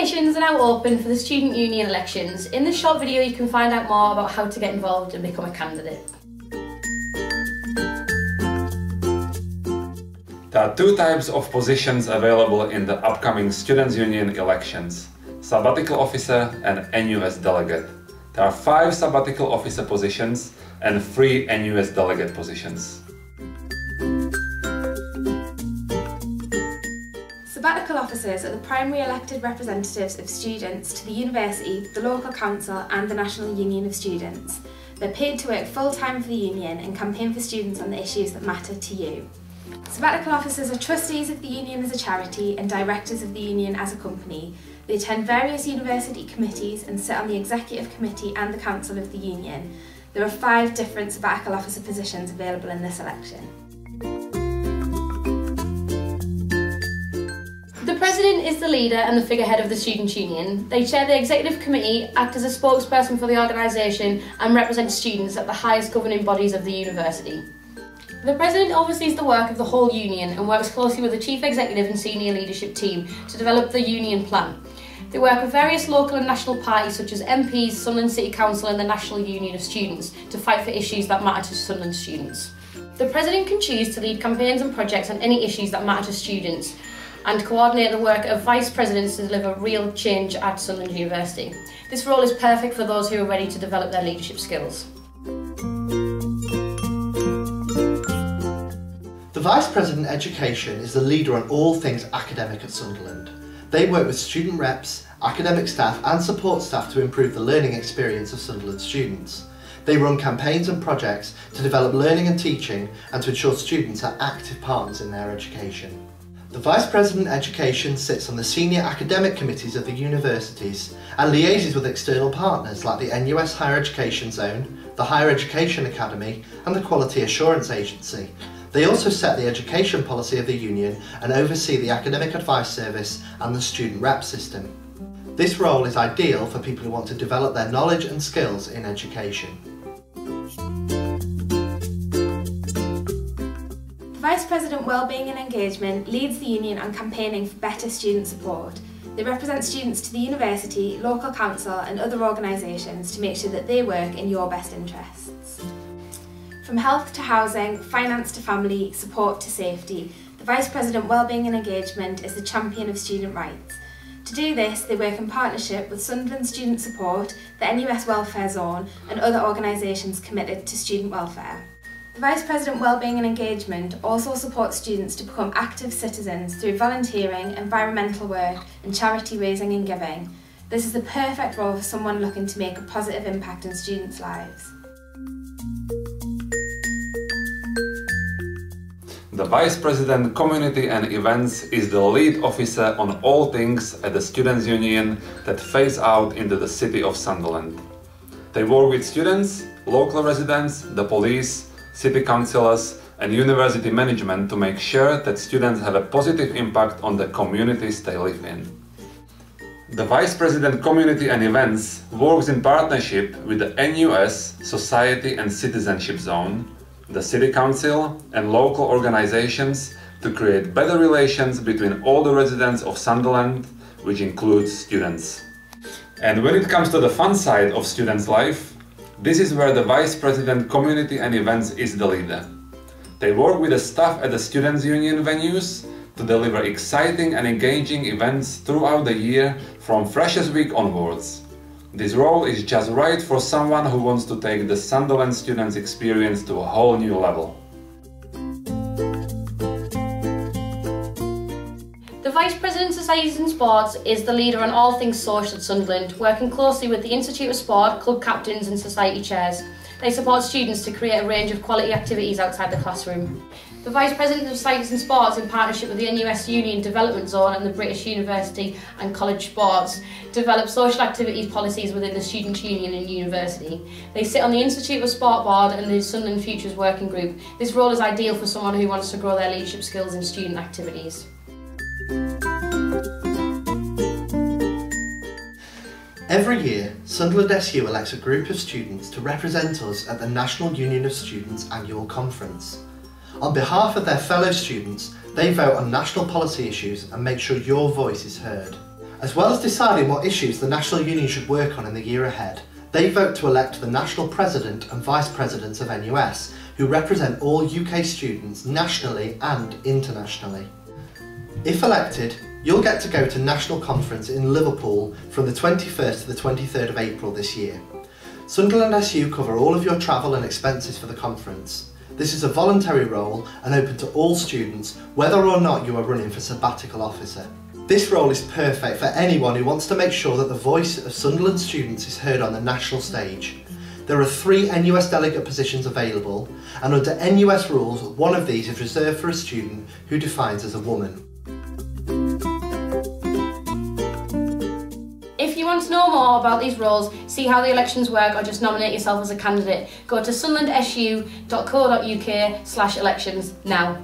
Applications are now open for the Student Union elections. In this short video you can find out more about how to get involved and become a candidate. There are two types of positions available in the upcoming Students Union elections: sabbatical officer and NUS delegate. There are 5 sabbatical officer positions and 3 NUS delegate positions. Sabbatical officers are the primary elected representatives of students to the university, the local council and the National Union of Students. They're paid to work full-time for the union and campaign for students on the issues that matter to you. Sabbatical officers are trustees of the union as a charity and directors of the union as a company. They attend various university committees and sit on the executive committee and the council of the union. There are 5 different sabbatical officer positions available in this election. The President is the leader and the figurehead of the Students' Union. They chair the executive committee, act as a spokesperson for the organisation and represent students at the highest governing bodies of the university. The President oversees the work of the whole union and works closely with the Chief Executive and senior leadership team to develop the union plan. They work with various local and national parties such as MPs, Sunderland City Council and the National Union of Students to fight for issues that matter to Sunderland students. The President can choose to lead campaigns and projects on any issues that matter to students and coordinate the work of Vice Presidents to deliver real change at Sunderland University. This role is perfect for those who are ready to develop their leadership skills. The Vice President Education is the leader on all things academic at Sunderland. They work with student reps, academic staff and support staff to improve the learning experience of Sunderland students. They run campaigns and projects to develop learning and teaching and to ensure students are active partners in their education. The Vice President Education sits on the senior academic committees of the universities and liaises with external partners like the NUS Higher Education Zone, the Higher Education Academy and the Quality Assurance Agency. They also set the education policy of the union and oversee the academic advice service and the student rep system. This role is ideal for people who want to develop their knowledge and skills in education. Vice President Wellbeing and Engagement leads the union on campaigning for better student support. They represent students to the university, local council and other organisations to make sure that they work in your best interests. From health to housing, finance to family, support to safety, the Vice President Wellbeing and Engagement is the champion of student rights. To do this, they work in partnership with Sunderland Student Support, the NUS Welfare Zone and other organisations committed to student welfare. The Vice President Wellbeing and Engagement also supports students to become active citizens through volunteering, environmental work and charity raising and giving. This is the perfect role for someone looking to make a positive impact in students' lives. The Vice President Community and Events is the lead officer on all things at the Students' Union that phase out into the city of Sunderland. They work with students, local residents, the police, city councillors and university management to make sure that students have a positive impact on the communities they live in. The Vice President Community and Events works in partnership with the NUS Society and Citizenship Zone, the City Council and local organisations to create better relations between all the residents of Sunderland, which includes students. And when it comes to the fun side of students' life, this is where the Vice President Community and Events is the leader. They work with the staff at the Students' Union venues to deliver exciting and engaging events throughout the year from Freshers' Week onwards. This role is just right for someone who wants to take the Sunderland students' experience to a whole new level. The Vice President of Societies and Sports is the leader on all things social at Sunderland, working closely with the Institute of Sport, club captains and society chairs. They support students to create a range of quality activities outside the classroom. The Vice President of Societies and Sports, in partnership with the NUS Union Development Zone and the British University and College Sports, develop social activities policies within the Students' Union and University. They sit on the Institute of Sport Board and the Sunderland Futures Working Group. This role is ideal for someone who wants to grow their leadership skills in student activities. Every year, Sunderland SU elects a group of students to represent us at the National Union of Students Annual Conference. On behalf of their fellow students, they vote on national policy issues and make sure your voice is heard. As well as deciding what issues the National Union should work on in the year ahead, they vote to elect the National President and Vice Presidents of NUS, who represent all UK students nationally and internationally. If elected, you'll get to go to National Conference in Liverpool from the 21st to the 23rd of April this year. Sunderland SU cover all of your travel and expenses for the conference. This is a voluntary role and open to all students, whether or not you are running for sabbatical officer. This role is perfect for anyone who wants to make sure that the voice of Sunderland students is heard on the national stage. There are 3 NUS delegate positions available, and under NUS rules, one of these is reserved for a student who defines as a woman. If you want to know more about these roles, see how the elections work, or just nominate yourself as a candidate, go to sunderlandsu.co.uk/elections now.